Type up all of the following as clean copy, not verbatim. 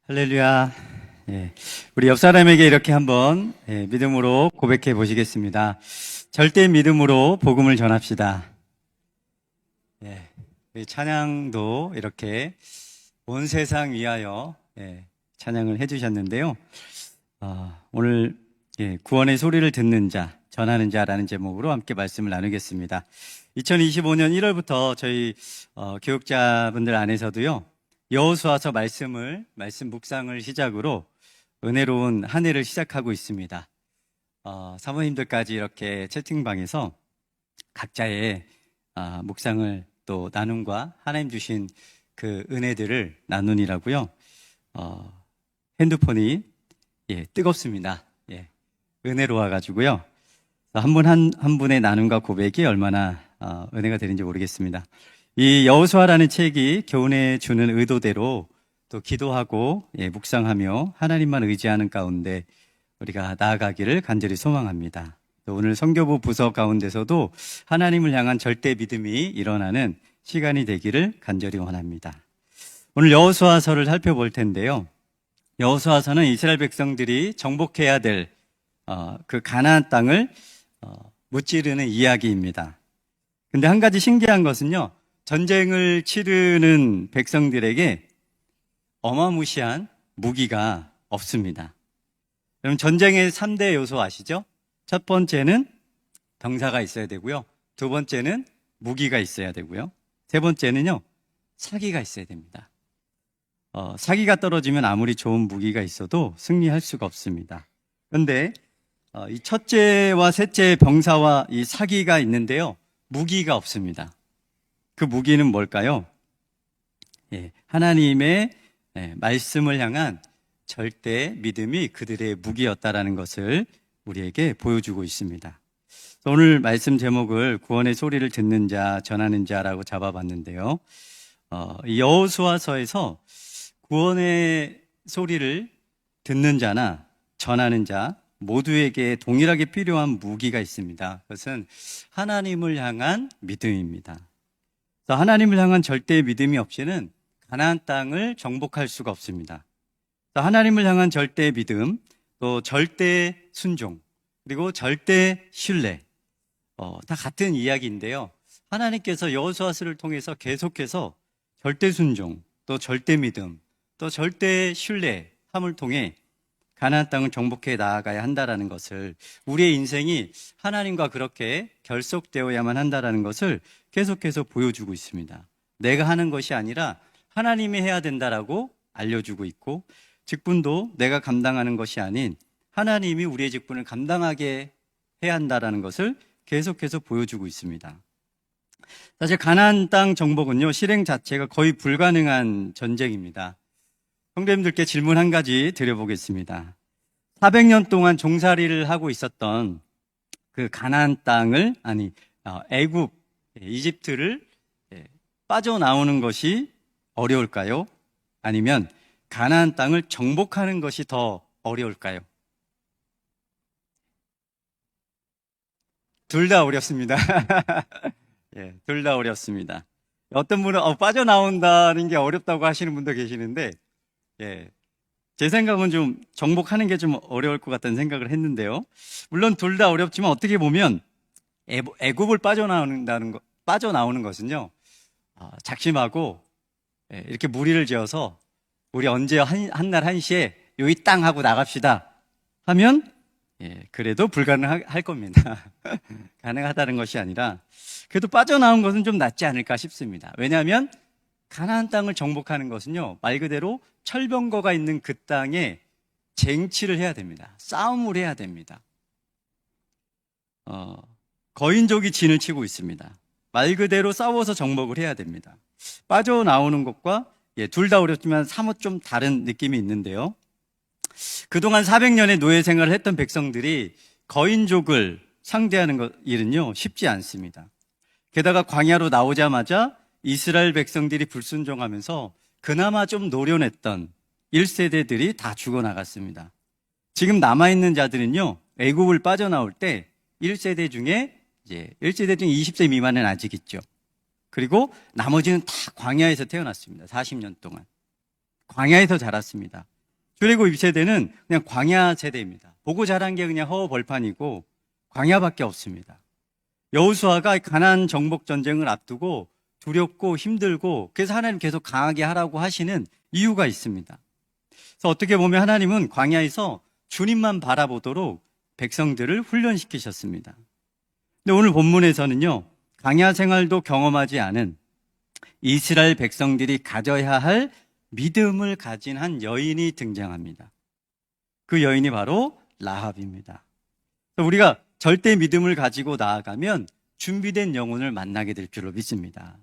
할렐루야. 우리 옆 사람에게 이렇게 한번 믿음으로 고백해 보시겠습니다. 절대 믿음으로 복음을 전합시다. 우리 찬양도 이렇게 온 세상 위하여 찬양을 해주셨는데요. 오늘 구원의 소리를 듣는 자, 전하는 자라는 제목으로 함께 말씀을 나누겠습니다. 2025년 1월부터 저희 교육자분들 안에서도요, 여호수아서 말씀 묵상을 시작으로 은혜로운 한 해를 시작하고 있습니다. 사모님들까지 이렇게 채팅방에서 각자의 묵상을 또 나눔과 하나님 주신 그 은혜들을 나누니라고요. 핸드폰이 뜨겁습니다. 은혜로워가지고요. 한 분 한 분의 나눔과 고백이 얼마나 은혜가 되는지 모르겠습니다. 이 여호수아라는 책이 교훈해 주는 의도대로 또 기도하고 묵상하며 하나님만 의지하는 가운데 우리가 나아가기를 간절히 소망합니다. 또 오늘 선교부 부서 가운데서도 하나님을 향한 절대 믿음이 일어나는 시간이 되기를 간절히 원합니다. 오늘 여호수아서를 살펴볼 텐데요. 여호수아서는 이스라엘 백성들이 정복해야 될 그 가나안 땅을 무찌르는 이야기입니다. 근데 한 가지 신기한 것은요, 전쟁을 치르는 백성들에게 어마무시한 무기가 없습니다. 여러분, 전쟁의 3대 요소 아시죠? 첫 번째는 병사가 있어야 되고요. 두 번째는 무기가 있어야 되고요. 세 번째는요, 사기가 있어야 됩니다. 사기가 떨어지면 아무리 좋은 무기가 있어도 승리할 수가 없습니다. 그런데 이 첫째와 셋째 병사와 이 사기가 있는데요, 무기가 없습니다. 그 무기는 뭘까요? 하나님의 말씀을 향한 절대 믿음이 그들의 무기였다라는 것을 우리에게 보여주고 있습니다. 오늘 말씀 제목을 구원의 소리를 듣는 자, 전하는 자라고 잡아봤는데요. 여호수아서에서 구원의 소리를 듣는 자나 전하는 자 모두에게 동일하게 필요한 무기가 있습니다. 그것은 하나님을 향한 믿음입니다. 하나님을 향한 절대 믿음이 없이는 가나안 땅을 정복할 수가 없습니다. 하나님을 향한 절대 믿음, 또 절대 순종, 그리고 절대 신뢰, 다 같은 이야기인데요. 하나님께서 여호수아서를 통해서 계속해서 절대 순종, 또 절대 믿음, 또 절대 신뢰함을 통해 가나안 땅을 정복해 나아가야 한다라는 것을, 우리의 인생이 하나님과 그렇게 결속되어야만 한다라는 것을 계속해서 보여주고 있습니다. 내가 하는 것이 아니라 하나님이 해야 된다라고 알려주고 있고, 직분도 내가 감당하는 것이 아닌 하나님이 우리의 직분을 감당하게 해야 한다라는 것을 계속해서 보여주고 있습니다. 사실 가나안 땅 정복은요, 실행 자체가 거의 불가능한 전쟁입니다. 형제님들께 질문 한 가지 드려보겠습니다. 400년 동안 종살이를 하고 있었던 그 가나안 땅을, 애굽, 이집트를 빠져나오는 것이 어려울까요? 아니면 가나안 땅을 정복하는 것이 더 어려울까요? 둘 다 어렵습니다. 둘 다 어렵습니다. 어떤 분은 빠져나온다는 게 어렵다고 하시는 분도 계시는데, 제 생각은 좀 정복하는 게 좀 어려울 것 같다는 생각을 했는데요. 물론 둘 다 어렵지만 어떻게 보면 애굽을 빠져나오는 것은요, 작심하고 이렇게 무리를 지어서 우리 언제 한날 한시에 여기 땅 하고 나갑시다 하면 그래도 불가능할 겁니다. 가능하다는 것이 아니라 그래도 빠져나온 것은 좀 낫지 않을까 싶습니다. 왜냐하면 가나안 땅을 정복하는 것은요, 말 그대로 철병거가 있는 그 땅에 쟁취를 해야 됩니다. 싸움을 해야 됩니다. 거인족이 진을 치고 있습니다. 말 그대로 싸워서 정복을 해야 됩니다. 빠져나오는 것과 둘 다 어렵지만 사뭇 좀 다른 느낌이 있는데요. 그동안 400년의 노예 생활을 했던 백성들이 거인족을 상대하는 일은요, 쉽지 않습니다. 게다가 광야로 나오자마자 이스라엘 백성들이 불순종하면서 그나마 좀 노련했던 1세대들이 다 죽어나갔습니다. 지금 남아있는 자들은요, 애굽을 빠져나올 때 1세대 중에 20세 미만은 아직 있죠. 그리고 나머지는 다 광야에서 태어났습니다. 40년 동안. 광야에서 자랐습니다. 출애굽 세대는 그냥 광야 세대입니다. 보고 자란 게 그냥 허허벌판이고 광야밖에 없습니다. 여호수아가 가나안 정복 전쟁을 앞두고 두렵고 힘들고 그래서 하나님 계속 강하게 하라고 하시는 이유가 있습니다. 그래서 어떻게 보면 하나님은 광야에서 주님만 바라보도록 백성들을 훈련시키셨습니다. 근데 오늘 본문에서는요, 광야 생활도 경험하지 않은 이스라엘 백성들이 가져야 할 믿음을 가진 한 여인이 등장합니다. 그 여인이 바로 라합입니다. 우리가 절대 믿음을 가지고 나아가면 준비된 영혼을 만나게 될 줄로 믿습니다.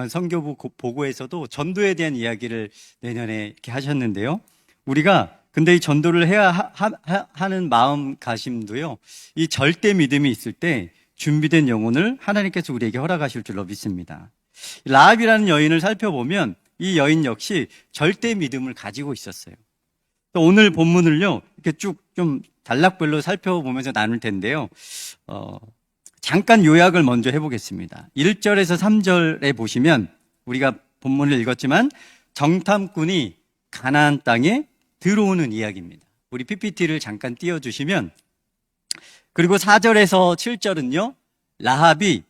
선교부 보고에서도 전도에 대한 이야기를 내년에 이렇게 하셨는데요. 우리가 근데 이 전도를 해야 하는 마음가짐도요, 이 절대 믿음이 있을 때 준비된 영혼을 하나님께서 우리에게 허락하실 줄로 믿습니다. 라합이라는 여인을 살펴보면 이 여인 역시 절대 믿음을 가지고 있었어요. 또 오늘 본문을요, 이렇게 쭉 좀 단락별로 살펴보면서 나눌 텐데요. 잠깐 요약을 먼저 해보겠습니다. 1절에서 3절에 보시면 우리가 본문을 읽었지만 정탐꾼이 가나안 땅에 들어오는 이야기입니다. 우리 PPT를 잠깐 띄워주시면, 그리고 4절에서 7절은요, 라합이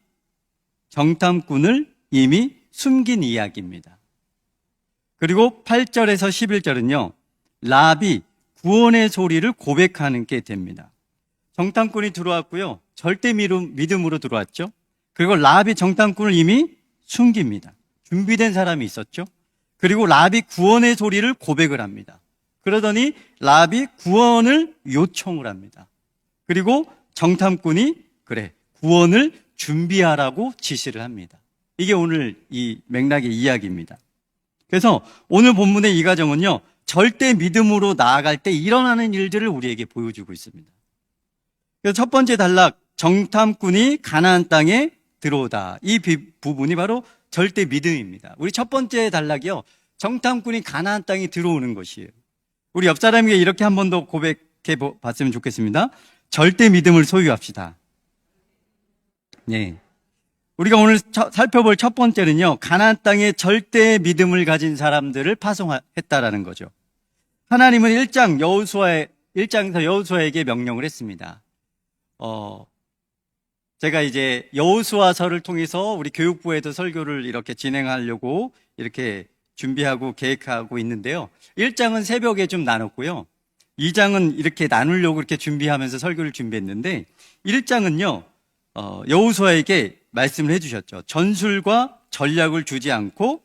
정탐꾼을 이미 숨긴 이야기입니다. 그리고 8절에서 11절은요, 라합이 구원의 소리를 고백하는 게 됩니다. 정탐꾼이 들어왔고요, 절대 믿음으로 들어왔죠. 그리고 라합이 정탐꾼을 이미 숨깁니다. 준비된 사람이 있었죠. 그리고 라합이 구원의 소리를 고백을 합니다. 그러더니 라합이 구원을 요청을 합니다. 그리고 정탐꾼이 구원을 준비하라고 지시를 합니다. 이게 오늘 이 맥락의 이야기입니다. 그래서 오늘 본문의 이 가정은요, 절대 믿음으로 나아갈 때 일어나는 일들을 우리에게 보여주고 있습니다. 그래서 첫 번째 단락, 정탐꾼이 가나안 땅에 들어오다. 이 부분이 바로 절대 믿음입니다. 우리 첫 번째 단락이요, 정탐꾼이 가나안 땅에 들어오는 것이에요. 우리 옆 사람에게 이렇게 한 번 더 고백해 봤으면 좋겠습니다. 절대 믿음을 소유합시다. 네. 우리가 오늘 살펴볼 첫 번째는요, 가나안 땅에 절대 믿음을 가진 사람들을 파송했다라는 거죠. 하나님은 1장에서 여호수아에게 명령을 했습니다. 제가 이제 여호수아서를 통해서 우리 교육부에도 설교를 이렇게 진행하려고 이렇게 준비하고 계획하고 있는데요. 1장은 새벽에 좀 나눴고요. 2장은 이렇게 나누려고 이렇게 준비하면서 설교를 준비했는데, 1장은요, 여호수아에게 말씀을 해주셨죠. 전술과 전략을 주지 않고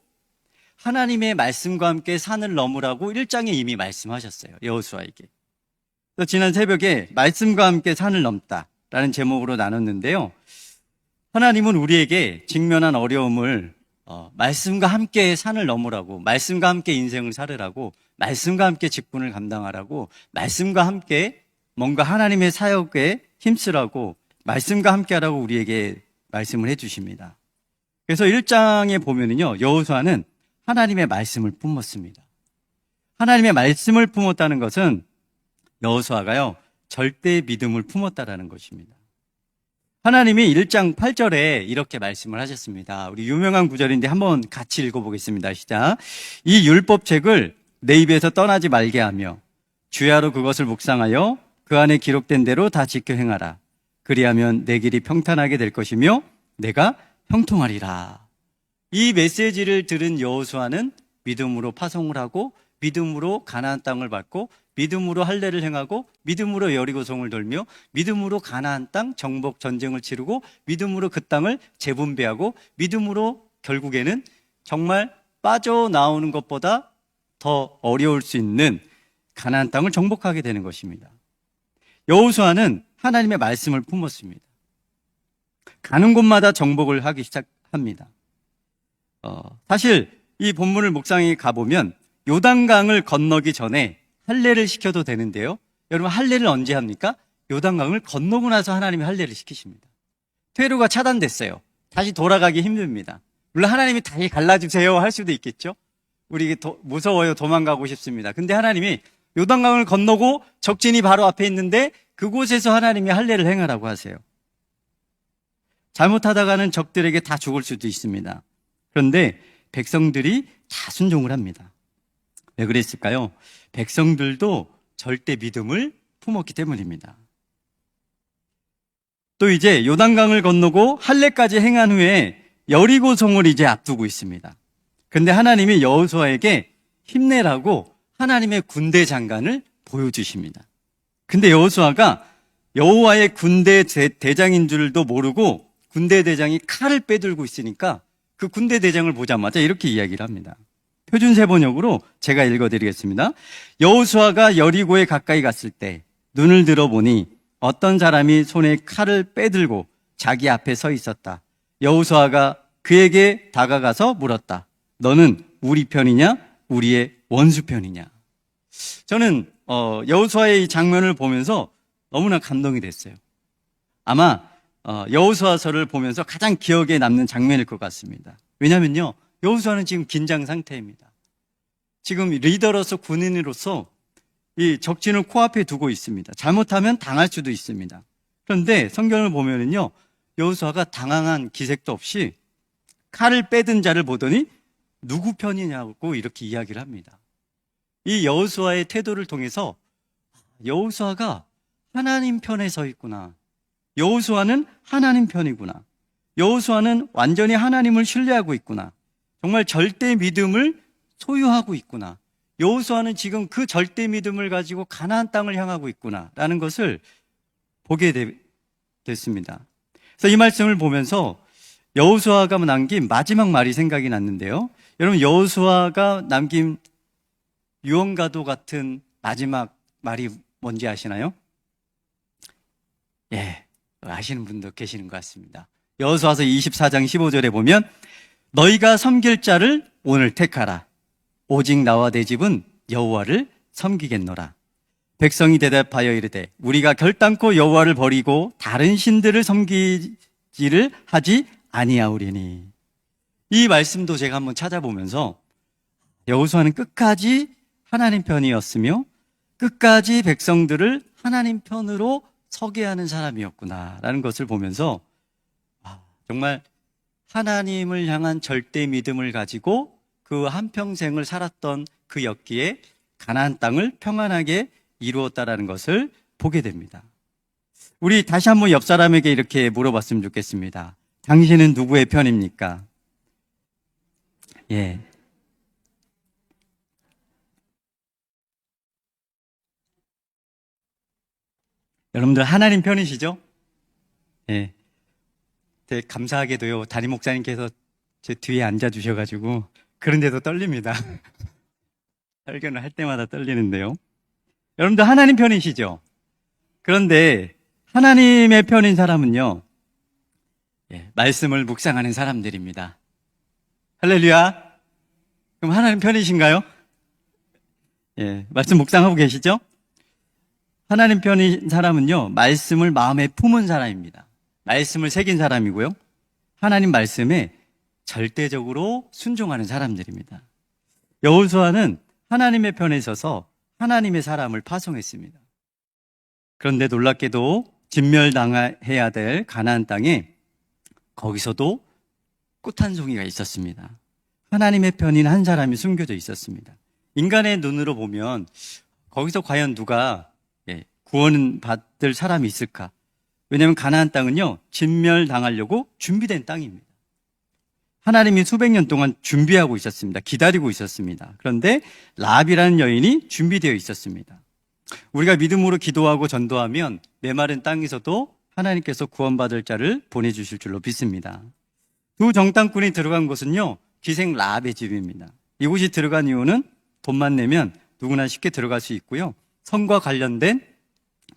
하나님의 말씀과 함께 산을 넘으라고 1장에 이미 말씀하셨어요. 여호수아에게. 지난 새벽에 말씀과 함께 산을 넘다라는 제목으로 나눴는데요. 하나님은 우리에게 직면한 어려움을 말씀과 함께 산을 넘으라고, 말씀과 함께 인생을 살으라고, 말씀과 함께 직분을 감당하라고, 말씀과 함께 뭔가 하나님의 사역에 힘쓰라고, 말씀과 함께 하라고 우리에게 말씀을 해주십니다. 그래서 1장에 보면은요, 여호수아는 하나님의 말씀을 품었습니다. 하나님의 말씀을 품었다는 것은 여호수아가요, 절대 믿음을 품었다라는 것입니다. 하나님이 1장 8절에 이렇게 말씀을 하셨습니다. 우리 유명한 구절인데 한번 같이 읽어보겠습니다. 시작. 이 율법책을 내 입에서 떠나지 말게 하며 주야로 그것을 묵상하여 그 안에 기록된 대로 다 지켜 행하라. 그리하면 내 길이 평탄하게 될 것이며 내가 형통하리라. 이 메시지를 들은 여호수아는 믿음으로 파송을 하고, 믿음으로 가나안 땅을 받고, 믿음으로 할례를 행하고, 믿음으로 여리고성을 돌며, 믿음으로 가나안 땅 정복 전쟁을 치르고, 믿음으로 그 땅을 재분배하고, 믿음으로 결국에는 정말 빠져나오는 것보다 더 어려울 수 있는 가나안 땅을 정복하게 되는 것입니다. 여호수아는 하나님의 말씀을 품었습니다. 가는 곳마다 정복을 하기 시작합니다. 사실 이 본문을 묵상해 가보면 요단강을 건너기 전에 할례를 시켜도 되는데요. 여러분, 할례를 언제 합니까? 요단강을 건너고 나서 하나님이 할례를 시키십니다. 퇴로가 차단됐어요. 다시 돌아가기 힘듭니다. 물론 하나님이 다시 갈라주세요 할 수도 있겠죠. 우리 무서워요, 도망가고 싶습니다. 근데 하나님이 요단강을 건너고 적진이 바로 앞에 있는데 그곳에서 하나님이 할례를 행하라고 하세요. 잘못하다가는 적들에게 다 죽을 수도 있습니다. 그런데 백성들이 다 순종을 합니다. 왜 그랬을까요? 백성들도 절대 믿음을 품었기 때문입니다. 또 이제 요단강을 건너고 할례까지 행한 후에 여리고성을 이제 앞두고 있습니다. 근데 하나님이 여호수아에게 힘내라고 하나님의 군대 장관을 보여주십니다. 근데 여호수아가 여호와의 군대 대장인 줄도 모르고 군대 대장이 칼을 빼들고 있으니까 그 군대 대장을 보자마자 이렇게 이야기를 합니다. 표준세 번역으로 제가 읽어드리겠습니다. 여호수아가 여리고에 가까이 갔을 때 눈을 들어보니 어떤 사람이 손에 칼을 빼들고 자기 앞에 서 있었다. 여호수아가 그에게 다가가서 물었다. 너는 우리 편이냐? 우리의 원수 편이냐? 저는 여호수아의 이 장면을 보면서 너무나 감동이 됐어요. 아마 여호수아서를 보면서 가장 기억에 남는 장면일 것 같습니다. 왜냐면요, 여호수아는 지금 긴장 상태입니다. 지금 리더로서 군인으로서 이 적진을 코앞에 두고 있습니다. 잘못하면 당할 수도 있습니다. 그런데 성경을 보면은요, 여호수아가 당황한 기색도 없이 칼을 빼든 자를 보더니 누구 편이냐고 이렇게 이야기를 합니다. 이 여호수아의 태도를 통해서 여호수아가 하나님 편에 서 있구나. 여호수아는 하나님 편이구나. 여호수아는 완전히 하나님을 신뢰하고 있구나. 정말 절대 믿음을 소유하고 있구나. 여호수아는 지금 그 절대 믿음을 가지고 가나안 땅을 향하고 있구나라는 것을 보게 됐습니다. 그래서 이 말씀을 보면서 여호수아가 남긴 마지막 말이 생각이 났는데요. 여러분, 여호수아가 남긴 유언가도 같은 마지막 말이 뭔지 아시나요? 예, 아시는 분도 계시는 것 같습니다. 여호수아서 24장 15절에 보면 너희가 섬길 자를 오늘 택하라. 오직 나와 내 집은 여호와를 섬기겠노라. 백성이 대답하여 이르되 우리가 결단코 여호와를 버리고 다른 신들을 섬기지를 하지 아니하오리니. 이 말씀도 제가 한번 찾아보면서 여호수아는 끝까지 하나님 편이었으며 끝까지 백성들을 하나님 편으로 서게 하는 사람이었구나라는 것을 보면서 정말 하나님을 향한 절대 믿음을 가지고 그 한평생을 살았던 그 였기에 가나안 땅을 평안하게 이루었다라는 것을 보게 됩니다. 우리 다시 한번 옆 사람에게 이렇게 물어봤으면 좋겠습니다. 당신은 누구의 편입니까? 예. 여러분들 하나님 편이시죠? 예. 되게 감사하게도요, 담임 목사님께서 제 뒤에 앉아주셔가지고 그런데도 떨립니다. 설교를 할 때마다 떨리는데요. 여러분들 하나님 편이시죠? 그런데 하나님의 편인 사람은요, 예, 말씀을 묵상하는 사람들입니다. 할렐루야. 그럼 하나님 편이신가요? 예, 말씀 묵상하고 계시죠? 하나님 편인 사람은요, 말씀을 마음에 품은 사람입니다. 말씀을 새긴 사람이고요, 하나님 말씀에 절대적으로 순종하는 사람들입니다. 여호수아는 하나님의 편에 서서 하나님의 사람을 파송했습니다. 그런데 놀랍게도 진멸당해야 될 가나안 땅에 거기서도 꽃 한 송이가 있었습니다. 하나님의 편인 한 사람이 숨겨져 있었습니다. 인간의 눈으로 보면 거기서 과연 누가 구원받을 사람이 있을까? 왜냐하면 가나안 땅은요, 진멸당하려고 준비된 땅입니다. 하나님이 수백 년 동안 준비하고 있었습니다. 기다리고 있었습니다. 그런데 라합이라는 여인이 준비되어 있었습니다. 우리가 믿음으로 기도하고 전도하면 메마른 땅에서도 하나님께서 구원받을 자를 보내주실 줄로 믿습니다. 두 정탐꾼이 들어간 곳은요, 기생 라합의 집입니다. 이곳이 들어간 이유는 돈만 내면 누구나 쉽게 들어갈 수 있고요, 성과 관련된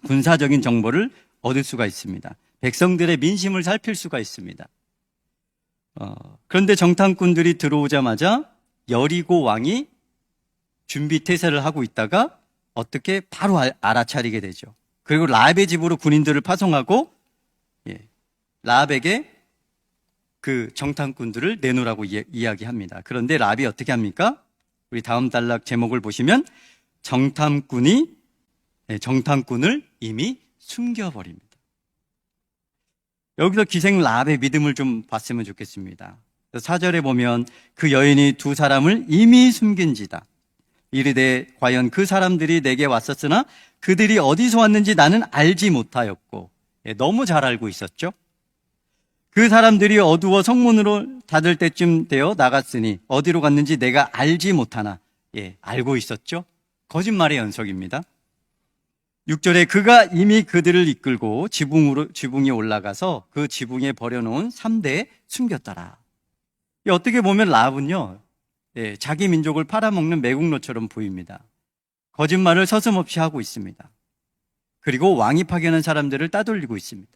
군사적인 정보를 얻을 수가 있습니다. 백성들의 민심을 살필 수가 있습니다. 그런데 정탐꾼들이 들어오자마자 여리고 왕이 준비 태세를 하고 있다가 어떻게 바로 알아차리게 되죠. 그리고 라합의 집으로 군인들을 파송하고 라합에게 그 정탐꾼들을 내놓으라고 이야기합니다. 그런데 라합이 어떻게 합니까? 우리 다음 단락 제목을 보시면 정탐꾼을 이미 숨겨버립니다. 여기서 기생 라합의 믿음을 좀 봤으면 좋겠습니다. 4절에 보면 그 여인이 두 사람을 이미 숨긴지다. 이르되 과연 그 사람들이 내게 왔었으나 그들이 어디서 왔는지 나는 알지 못하였고. 너무 잘 알고 있었죠. 그 사람들이 어두워 성문으로 닫을 때쯤 되어 나갔으니 어디로 갔는지 내가 알지 못하나. 알고 있었죠. 거짓말의 연속입니다. 6절에 그가 이미 그들을 이끌고 지붕에 올라가서 그 지붕에 버려놓은 3대에 숨겼더라. 어떻게 보면 라합은요, 자기 민족을 팔아먹는 매국노처럼 보입니다. 거짓말을 서슴없이 하고 있습니다. 그리고 왕이 파견한 사람들을 따돌리고 있습니다.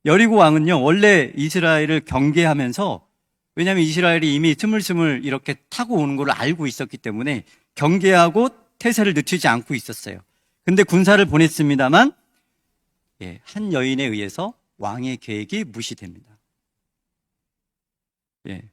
여리고 왕은요, 원래 이스라엘을 경계하면서, 왜냐하면 이스라엘이 이미 스물스물 이렇게 타고 오는 걸 알고 있었기 때문에 경계하고 태세를 늦추지 않고 있었어요. 근데 군사를 보냈습니다만, 한 여인에 의해서 왕의 계획이 무시됩니다.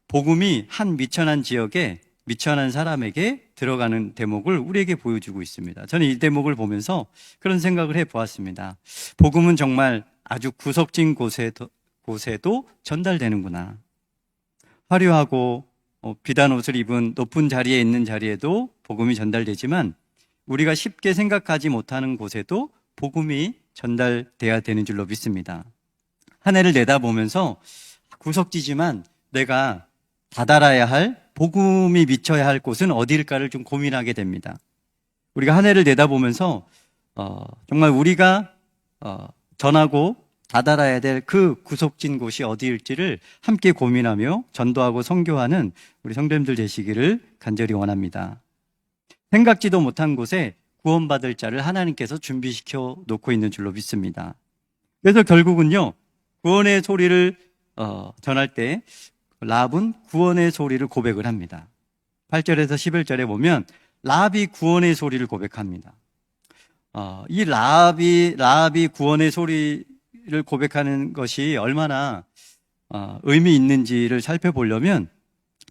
복음이 한 미천한 지역에 미천한 사람에게 들어가는 대목을 우리에게 보여주고 있습니다. 저는 이 대목을 보면서 그런 생각을 해보았습니다. 복음은 정말 아주 구석진 곳에도 전달되는구나. 화려하고 비단 옷을 입은 높은 자리에 있는 자리에도 복음이 전달되지만 우리가 쉽게 생각하지 못하는 곳에도 복음이 전달돼야 되는 줄로 믿습니다. 한 해를 내다보면서 구석지지만 내가 다다라야 할, 복음이 미쳐야 할 곳은 어디일까를 좀 고민하게 됩니다. 우리가 한 해를 내다보면서 정말 우리가 전하고 다다라야 될 그 구석진 곳이 어디일지를 함께 고민하며 전도하고 선교하는 우리 성도님들 되시기를 간절히 원합니다. 생각지도 못한 곳에 구원받을 자를 하나님께서 준비시켜 놓고 있는 줄로 믿습니다. 그래서 결국은요, 구원의 소리를 전할 때 라합은 구원의 소리를 고백을 합니다. 8절에서 11절에 보면 라합이 구원의 소리를 고백합니다. 이 라합이 구원의 소리를 고백하는 것이 얼마나 의미 있는지를 살펴보려면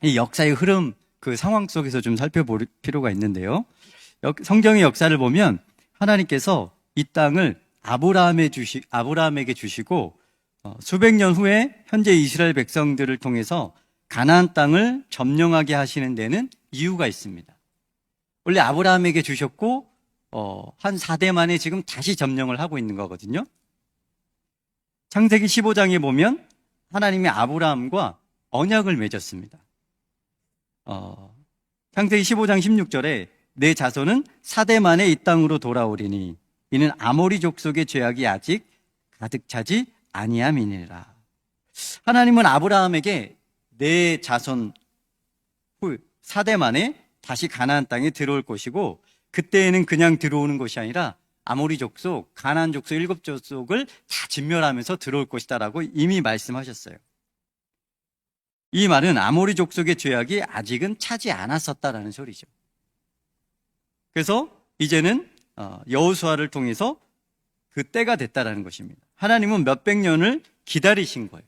이 역사의 흐름, 그 상황 속에서 좀 살펴볼 필요가 있는데요. 성경의 역사를 보면 하나님께서 이 땅을 아브라함에게 주시고 수백 년 후에 현재 이스라엘 백성들을 통해서 가나안 땅을 점령하게 하시는 데는 이유가 있습니다. 원래 아브라함에게 주셨고 한 4대 만에 지금 다시 점령을 하고 있는 거거든요. 창세기 15장에 보면 하나님이 아브라함과 언약을 맺었습니다. 창세기 15장 16절에 내 자손은 4대 만에 이 땅으로 돌아오리니 이는 아모리 족속의 죄악이 아직 가득 차지 아니함이니라. 하나님은 아브라함에게 내 자손 후 4대 만에 다시 가나안 땅에 들어올 것이고 그때에는 그냥 들어오는 것이 아니라 아모리 족속, 가나안 족속 7족속을 다 진멸하면서 들어올 것이다라고 이미 말씀하셨어요. 이 말은 아모리 족속의 죄악이 아직은 차지 않았었다라는 소리죠. 그래서 이제는 여호수아를 통해서 그 때가 됐다라는 것입니다. 하나님은 몇백 년을 기다리신 거예요.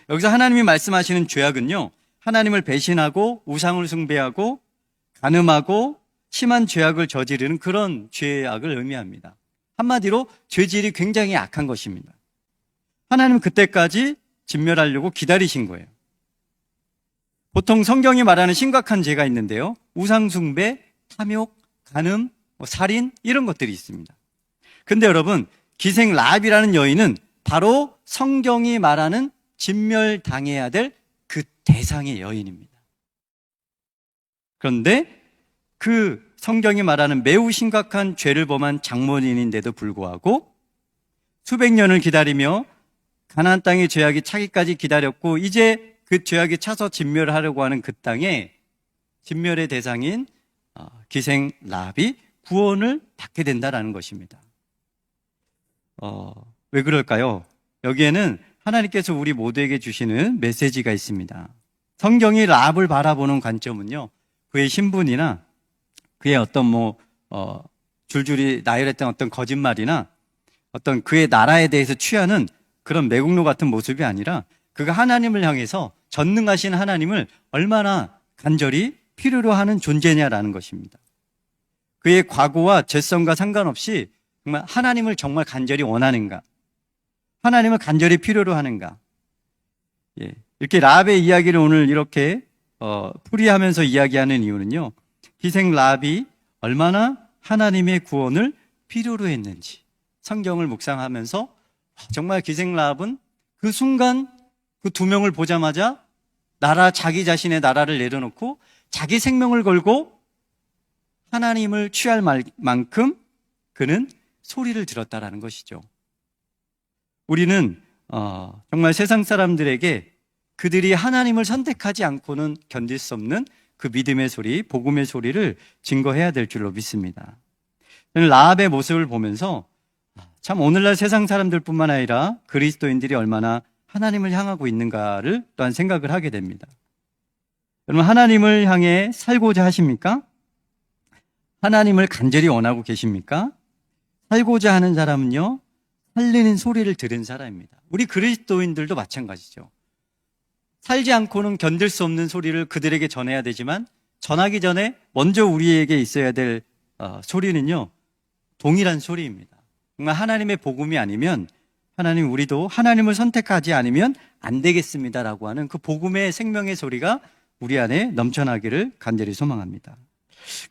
여기서 하나님이 말씀하시는 죄악은요, 하나님을 배신하고 우상을 숭배하고 간음하고 심한 죄악을 저지르는 그런 죄악을 의미합니다. 한마디로 죄질이 굉장히 악한 것입니다. 하나님은 그때까지 진멸하려고 기다리신 거예요. 보통 성경이 말하는 심각한 죄가 있는데요, 우상 숭배, 탐욕, 간음, 살인 이런 것들이 있습니다. 근데 여러분, 기생 라합이라는 여인은 바로 성경이 말하는 진멸당해야 될 그 대상의 여인입니다. 그런데 그 성경이 말하는 매우 심각한 죄를 범한 장본인인데도 불구하고 수백 년을 기다리며 가나안 땅의 죄악이 차기까지 기다렸고 이제 그 죄악이 차서 진멸하려고 하는 그 땅에 진멸의 대상인 기생 라합이 구원을 받게 된다는 것입니다. 왜 그럴까요? 여기에는 하나님께서 우리 모두에게 주시는 메시지가 있습니다. 성경이 라합을 바라보는 관점은요, 그의 신분이나 그의 어떤 줄줄이 나열했던 어떤 거짓말이나 어떤 그의 나라에 대해서 취하는 그런 매국노 같은 모습이 아니라 그가 하나님을 향해서 전능하신 하나님을 얼마나 간절히 필요로 하는 존재냐라는 것입니다. 그의 과거와 죄성과 상관없이 정말 하나님을 정말 간절히 원하는가, 하나님을 간절히 필요로 하는가. 이렇게 라합의 이야기를 오늘 이렇게 풀이하면서 이야기하는 이유는요, 기생 라합이 얼마나 하나님의 구원을 필요로 했는지 성경을 묵상하면서 정말 기생 라합은 그 순간 그 두 명을 보자마자 자기 자신의 나라를 내려놓고 자기 생명을 걸고 하나님을 취할 만큼 그는 소리를 들었다라는 것이죠. 우리는 정말 세상 사람들에게 그들이 하나님을 선택하지 않고는 견딜 수 없는 그 믿음의 소리, 복음의 소리를 증거해야 될 줄로 믿습니다. 저는 라합의 모습을 보면서 참 오늘날 세상 사람들뿐만 아니라 그리스도인들이 얼마나 하나님을 향하고 있는가를 또한 생각을 하게 됩니다. 여러분, 하나님을 향해 살고자 하십니까? 하나님을 간절히 원하고 계십니까? 살고자 하는 사람은요, 살리는 소리를 들은 사람입니다. 우리 그리스도인들도 마찬가지죠. 살지 않고는 견딜 수 없는 소리를 그들에게 전해야 되지만 전하기 전에 먼저 우리에게 있어야 될 소리는요, 동일한 소리입니다. 정말 하나님의 복음이 아니면 하나님, 우리도 하나님을 선택하지 않으면 안 되겠습니다라고 하는 그 복음의 생명의 소리가 우리 안에 넘쳐나기를 간절히 소망합니다.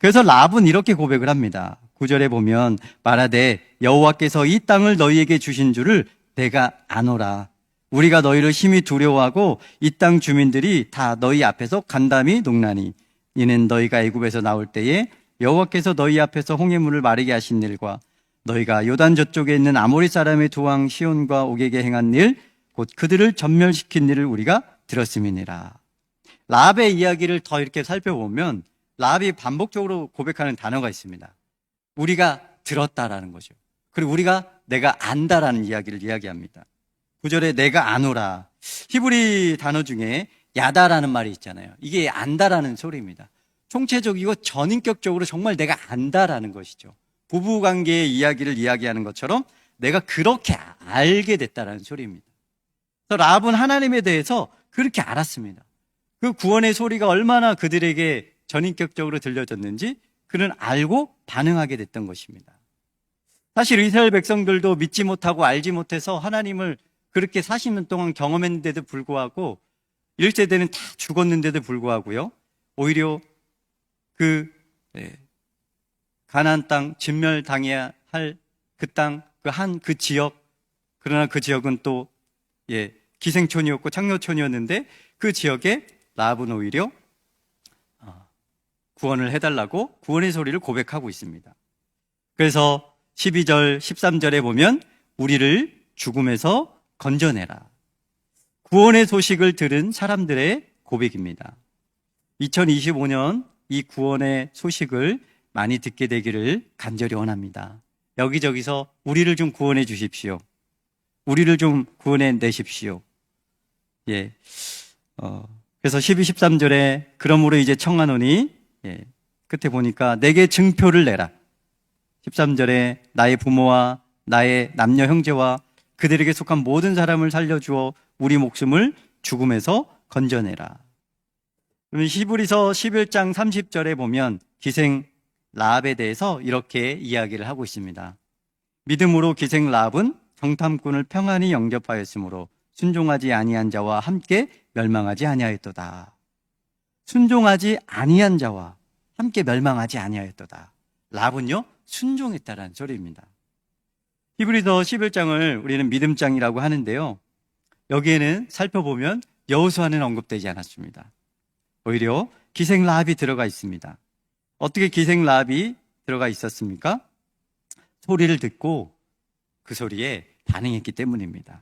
그래서 라합은 이렇게 고백을 합니다. 9절에 보면 말하되 여호와께서 이 땅을 너희에게 주신 줄을 내가 아노라. 우리가 너희를 심히 두려워하고 이 땅 주민들이 다 너희 앞에서 간담이 녹나니 이는 너희가 애굽에서 나올 때에 여호와께서 너희 앞에서 홍해물을 마르게 하신 일과 너희가 요단 저쪽에 있는 아모리 사람의 두 왕 시온과 옥에게 행한 일, 곧 그들을 전멸시킨 일을 우리가 들었음이니라. 라합의 이야기를 더 이렇게 살펴보면 라합이 반복적으로 고백하는 단어가 있습니다. 우리가 들었다라는 거죠. 그리고 내가 안다라는 이야기를 이야기합니다. 9절에 내가 아노라. 히브리 단어 중에 야다라는 말이 있잖아요. 이게 안다라는 소리입니다. 총체적이고 전인격적으로 정말 내가 안다라는 것이죠. 부부관계의 이야기를 이야기하는 것처럼 내가 그렇게 알게 됐다라는 소리입니다. 그래서 라합은 하나님에 대해서 그렇게 알았습니다. 그 구원의 소리가 얼마나 그들에게 전인격적으로 들려졌는지 그는 알고 반응하게 됐던 것입니다. 사실 이스라엘 백성들도 믿지 못하고 알지 못해서 하나님을 그렇게 40년 동안 경험했는데도 불구하고 1세대는 다 죽었는데도 불구하고요, 오히려 가나안 땅 진멸당해야 할 그 땅, 그 지역, 그러나 그 지역은 또 기생촌이었고 창녀촌이었는데 그 지역에 라합은 오히려 구원을 해달라고 구원의 소리를 고백하고 있습니다. 그래서 12절, 13절에 보면 우리를 죽음에서 건져내라. 구원의 소식을 들은 사람들의 고백입니다. 2025년 이 구원의 소식을 많이 듣게 되기를 간절히 원합니다. 여기저기서 우리를 좀 구원해 주십시오. 우리를 좀 구원해 내십시오. 그래서 12, 13절에 그러므로 이제 청하노니, 끝에 보니까 내게 증표를 내라. 13절에 나의 부모와 나의 남녀 형제와 그들에게 속한 모든 사람을 살려주어 우리 목숨을 죽음에서 건져내라. 그러면 히브리서 11장 30절에 보면 기생 라합에 대해서 이렇게 이야기를 하고 있습니다. 믿음으로 기생 라합은 정탐꾼을 평안히 영접하였으므로 순종하지 아니한 자와 함께 멸망하지 아니하였도다. 순종하지 아니한 자와 함께 멸망하지 아니하였도다. 라합은요, 순종했다라는 소리입니다. 히브리서 11장을 우리는 믿음장이라고 하는데요, 여기에는 살펴보면 여호수아는 언급되지 않았습니다. 오히려 기생 라합이 들어가 있습니다. 어떻게 기생 라합이 들어가 있었습니까? 소리를 듣고 그 소리에 반응했기 때문입니다.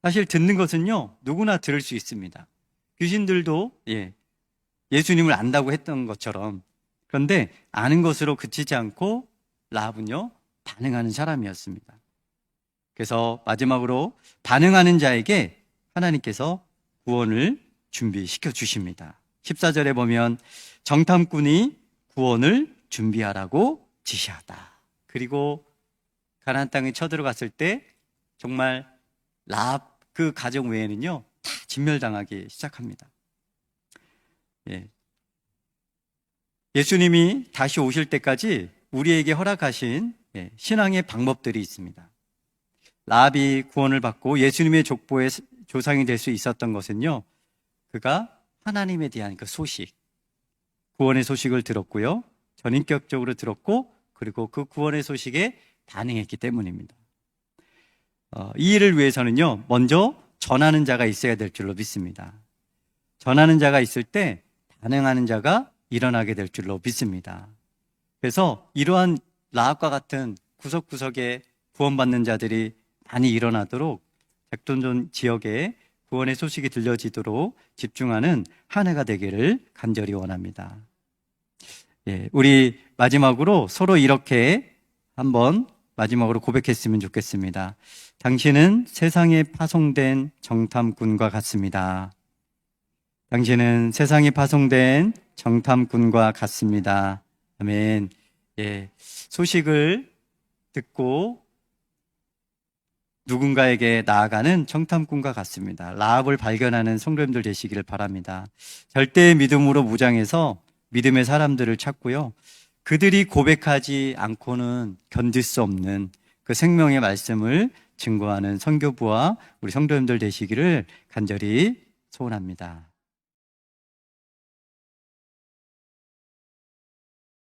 사실 듣는 것은요, 누구나 들을 수 있습니다. 귀신들도 예수님을 안다고 했던 것처럼, 그런데 아는 것으로 그치지 않고 라합은요, 반응하는 사람이었습니다. 그래서 마지막으로 반응하는 자에게 하나님께서 구원을 준비시켜 주십니다. 14절에 보면 정탐꾼이 구원을 준비하라고 지시하다. 그리고 가나안 땅에 쳐들어갔을 때 정말 라합 그 가정 외에는요, 다 진멸당하기 시작합니다. 예수님이 다시 오실 때까지 우리에게 허락하신 신앙의 방법들이 있습니다. 라합이 구원을 받고 예수님의 족보의 조상이 될 수 있었던 것은요, 그가 하나님에 대한 그 소식, 구원의 소식을 들었고요. 전인격적으로 들었고, 그리고 그 구원의 소식에 반응했기 때문입니다. 이 일을 위해서는요, 먼저 전하는 자가 있어야 될 줄로 믿습니다. 전하는 자가 있을 때 반응하는 자가 일어나게 될 줄로 믿습니다. 그래서 이러한 라합과 같은 구석구석에 구원받는 자들이 많이 일어나도록 잭돈존 지역에 구원의 소식이 들려지도록 집중하는 한 해가 되기를 간절히 원합니다. 우리 마지막으로 서로 이렇게 한번 마지막으로 고백했으면 좋겠습니다. 당신은 세상에 파송된 정탐꾼과 같습니다. 당신은 세상에 파송된 정탐꾼과 같습니다. 아멘. 소식을 듣고 누군가에게 나아가는 정탐꾼과 같습니다. 라합을 발견하는 성도님들 되시기를 바랍니다. 절대의 믿음으로 무장해서 믿음의 사람들을 찾고요. 그들이 고백하지 않고는 견딜 수 없는 그 생명의 말씀을 증거하는 선교부와 우리 성도님들 되시기를 간절히 소원합니다.